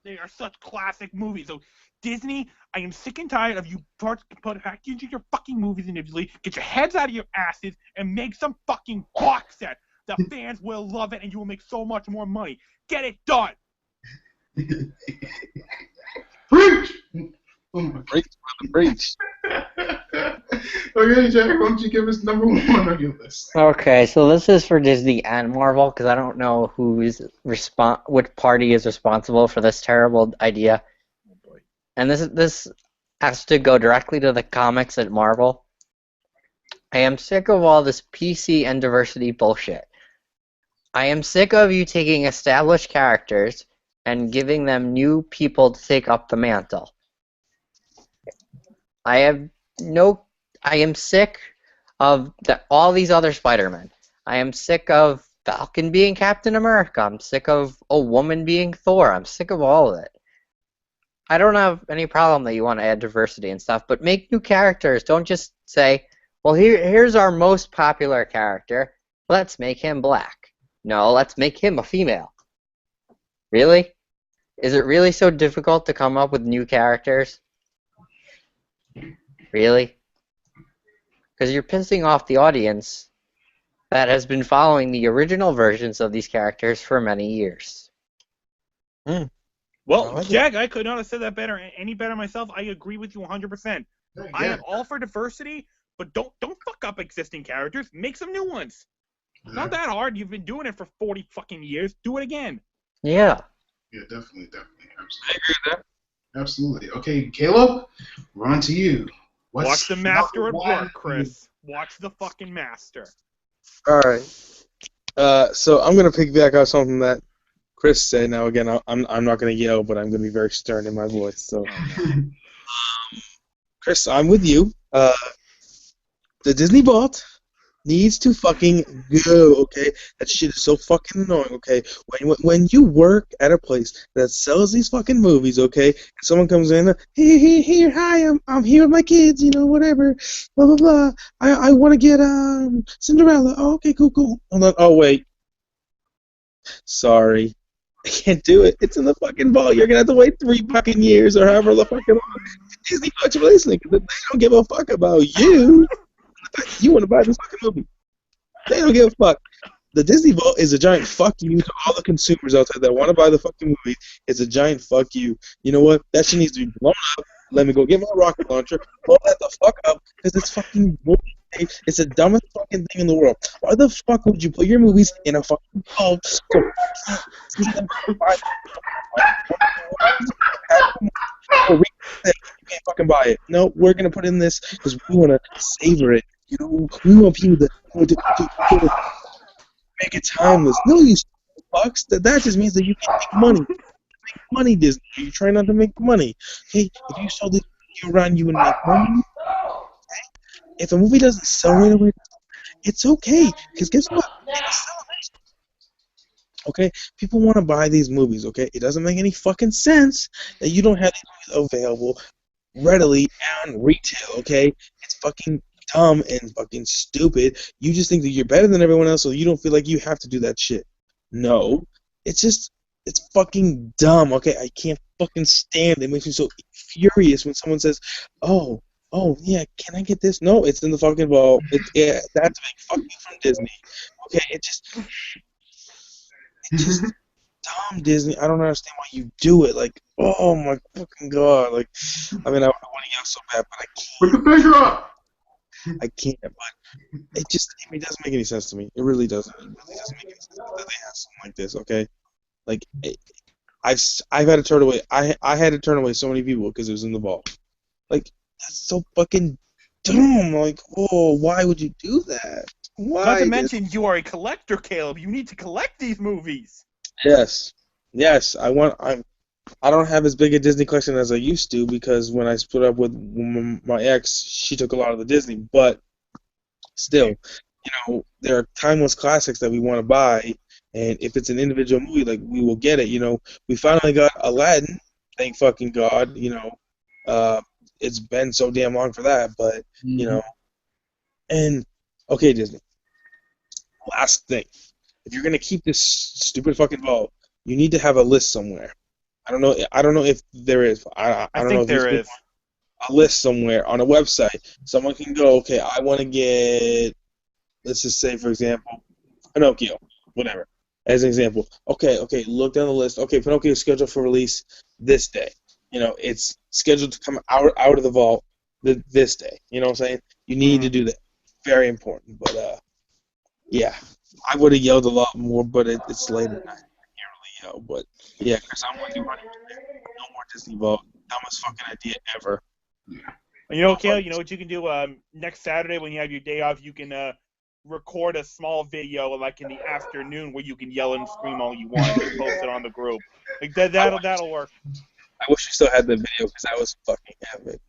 they are such classic movies. So Disney, I am sick and tired of you packaging your fucking movies individually. Get your heads out of your asses and make some fucking box set. The fans will love it, and you will make so much more money. Get it done. Preach! Oh my Preach. Okay, Jack, why don't you give us number 1 on your list? Okay, so this is for Disney and Marvel because I don't know which party is responsible for this terrible idea. Oh boy. And this has to go directly to the comics at Marvel. I am sick of all this PC and diversity bullshit. I am sick of you taking established characters and giving them new people to take up the mantle. I am sick of all these other Spider-Men. I am sick of Falcon being Captain America. I'm sick of a woman being Thor. I'm sick of all of it. I don't have any problem that you want to add diversity and stuff, but make new characters. Don't just say, well, here's our most popular character. Let's make him black. No, let's make him a female. Really? Is it really so difficult to come up with new characters? Really? Because you're pissing off the audience that has been following the original versions of these characters for many years. Well, Jack, I could not have said that any better myself. I agree with you 100%. I am all for diversity, but don't fuck up existing characters. Make some new ones. It's not that hard. You've been doing it for 40 fucking years. Do it again. Yeah. Yeah, definitely. Absolutely. I agree with that. Absolutely. Okay, Caleb, we're on to you. Watch the master at work, Chris. Watch the fucking master. All right. So I'm gonna piggyback off something that Chris said. Now again, I'm not gonna yell, but I'm gonna be very stern in my voice. So, Chris, I'm with you. The Disney Vault needs to fucking go, okay? That shit is so fucking annoying, okay? When you work at a place that sells these fucking movies, okay, and someone comes in, here, hi, I'm here with my kids, you know, whatever, blah, blah, blah. I want to get Cinderella. Oh, okay, cool. Oh, wait. Sorry. I can't do it. It's in the fucking vault. You're gonna have to wait 3 fucking years or however the fucking long. Disney fucks releasing because they don't give a fuck about you. You want to buy this fucking movie. They don't give a fuck. The Disney Vault is a giant fuck you to all the consumers out there that want to buy the fucking movie. It's a giant fuck you. You know what? That shit needs to be blown up. Let me go get my rocket launcher, blow that the fuck up, because it's fucking bullshit. It's the dumbest fucking thing in the world. Why the fuck would you put your movies in a fucking vault so see them buy you can't fucking buy it. No, we're gonna put in this because we want to savor it. You know, we want people to make it timeless. No, you fucks. That just means that you can make money. Make money, Disney. You try not to make money. Okay, if you sold it around, you would make money. Okay? If a movie doesn't sell right away, it's okay. Because guess what? Okay, people want to buy these movies. Okay, it doesn't make any fucking sense that you don't have these movies available readily on retail. Okay, it's fucking dumb and fucking stupid. You just think that you're better than everyone else, so you don't feel like you have to do that shit. No, it's fucking dumb. Okay, I can't fucking stand it. It makes me so furious when someone says, "Oh yeah, can I get this?" No, it's in the fucking vault. Yeah, that's a big fuck you from Disney. Okay, it's just dumb, Disney. I don't understand why you do it. Like, oh my fucking god. Like, I mean, I want to yell so bad, but I can't. Put the finger up. I can't. But it doesn't make any sense to me. It really doesn't. It really doesn't make any sense that they have something like this. Okay, like I've had to turn away. I had to turn away so many people because it was in the vault. Like that's so fucking dumb. Like, oh, why would you do that? Why? Not to mention, you are a collector, Caleb. You need to collect these movies. Yes. I don't have as big a Disney collection as I used to because when I split up with my ex, she took a lot of the Disney. But still, there are timeless classics that we want to buy, and if it's an individual movie, like we will get it. We finally got Aladdin. Thank fucking God. It's been so damn long for that, but and okay, Disney. Last thing, if you're gonna keep this stupid fucking vault, you need to have a list somewhere. I don't know if there is. I don't know think if there is a list somewhere on a website. Someone can go, okay, I want to get, let's just say, for example, Pinocchio, whatever, as an example. Okay, look down the list. Okay, Pinocchio is scheduled for release this day. It's scheduled to come out of the vault this day. You know what I'm saying? You need to do that. Very important. But, yeah, I would have yelled a lot more, but it's late at night. I can't really yell. But, yeah, Chris, I'm with you 100%. No more Disney Vault. Dumbest fucking idea ever. Caleb, you know what you can do next Saturday when you have your day off? You can record a small video like in the afternoon where you can yell and scream all you want and post it on the group. Like that'll work. I wish we still had the video because that was fucking epic.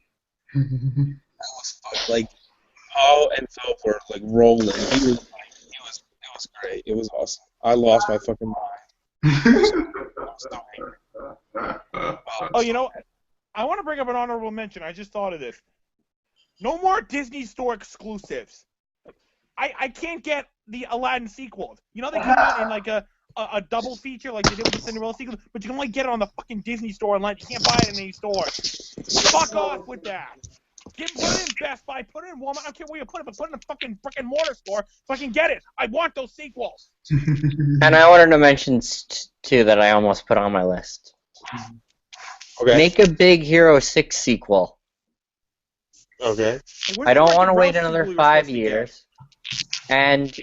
That was fucking, like, Paul and Phil were like rolling. It was great. It was awesome. I lost my fucking mind. I want to bring up an honorable mention. I just thought of this. No more Disney Store exclusives. I can't get the Aladdin sequels. They come out in like a double feature like they did with the Cinderella sequel, but you can only get it on the fucking Disney Store online. You can't buy it in any store. Fuck off with that. Put it in Best Buy, put it in Walmart. I don't care where you put it, but put it in a fucking brick and mortar store so I can get it. I want those sequels. And I wanted to mention too that I almost put on my list. Okay. Make a Big Hero 6 sequel. Okay. I don't want to wait another 5 years. And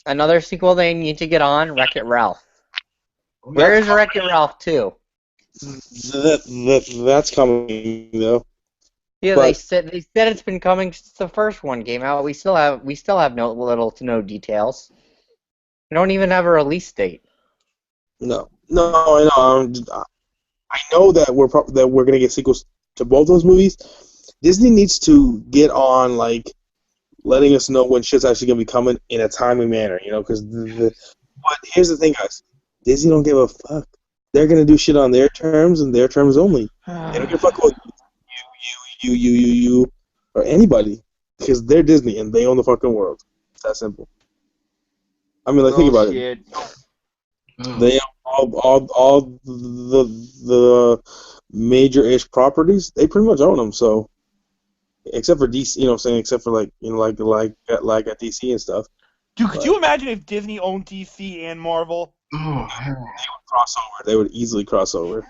another sequel they need to get on, Wreck-It Ralph. Where is Wreck-It Ralph 2? That's coming though. Yeah, they said it's been coming since the first one came out. We still have little to no details. We don't even have a release date. No, I know. I know that we're gonna get sequels to both those movies. Disney needs to get on like letting us know when shit's actually gonna be coming in a timely manner. Because but here's the thing, guys. Disney don't give a fuck. They're gonna do shit on their terms and their terms only. They don't give a fuck about you, or anybody, because they're Disney and they own the fucking world. It's that simple. I mean, like, think about it. They own all the major-ish properties. They pretty much own them. So, except for DC, you know what I'm saying? Except for like at DC and stuff. Dude, could you imagine if Disney owned DC and Marvel? Oh, they would cross over. They would easily cross over.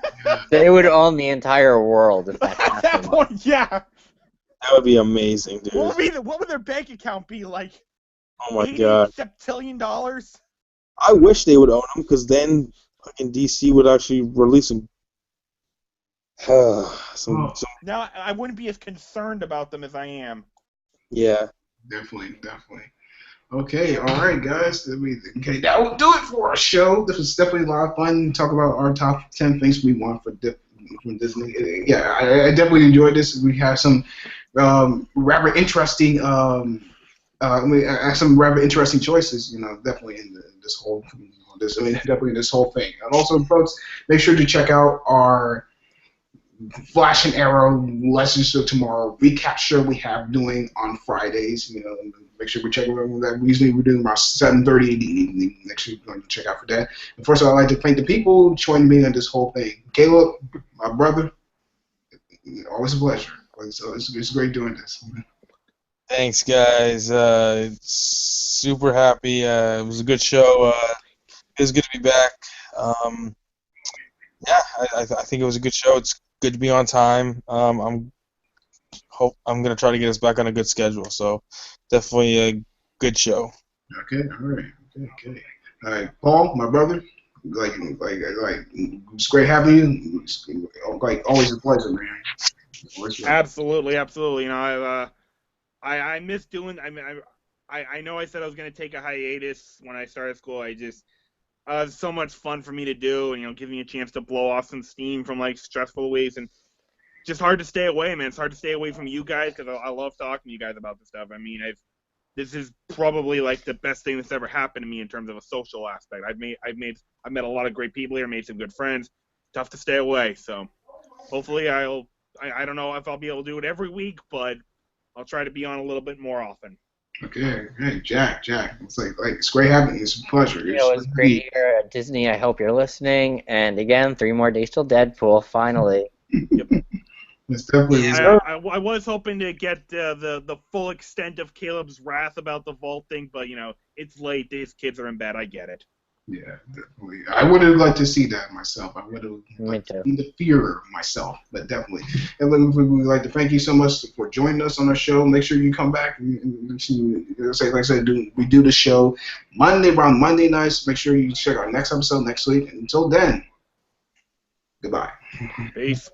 They would own the entire world if that At happened. that point, yeah. That would be amazing, dude. What would their bank account be like? Oh my god. $80 septillion? I wish they would own them, because then fucking DC would actually release them. Now I wouldn't be as concerned about them as I am. Yeah. Definitely. Okay, all right, guys. Okay, that will do it for our show. This was definitely a lot of fun. Talk about our top 10 things we want from Disney. Yeah, I definitely enjoyed this. We have some rather interesting, choices. Definitely in this whole, definitely in this whole thing. And also, folks, make sure to check out our Flash and Arrow Legends of Tomorrow recap show we have doing on Fridays. Make sure we check out that. Usually we're doing about 7:30 in the evening. Make sure you're going to check out for that. And first of all, I'd like to thank the people who joined me on this whole thing. Caleb, my brother, always a pleasure. It's great doing this. Thanks, guys. Super happy. It was a good show. It was good to be back. Yeah, I think it was a good show. It's good to be on time. I'm I'm gonna try to get us back on a good schedule. So definitely a good show. Okay, all right, okay. All right, Paul, my brother, like, it's great having you. It's, like, always a pleasure, man. Absolutely. You know, I miss doing. I mean, I know I said I was gonna take a hiatus when I started school. It's so much fun for me to do, and you know, giving me a chance to blow off some steam from like stressful weeks, and just hard to stay away, man. It's hard to stay away from you guys because I love talking to you guys about this stuff. I mean, this is probably like the best thing that's ever happened to me in terms of a social aspect. I've met a lot of great people here, made some good friends. Tough to stay away, so hopefully I don't know if I'll be able to do it every week, but I'll try to be on a little bit more often. Okay, hey, Jack, it's like it's great having you. It's a pleasure. It was great here at Disney. I hope you're listening. And again, 3 more days till Deadpool, finally. Yep. It's definitely. I was hoping to get the full extent of Caleb's wrath about the vault thing, but you know it's late. These kids are in bed. I get it. Yeah, definitely. I would have liked to see that myself. I would have liked to see the fear myself, but definitely. And we'd like to thank you so much for joining us on our show. Make sure you come back and like I said, we do the show around Monday nights. Make sure you check our next episode next week. And until then, goodbye. Peace.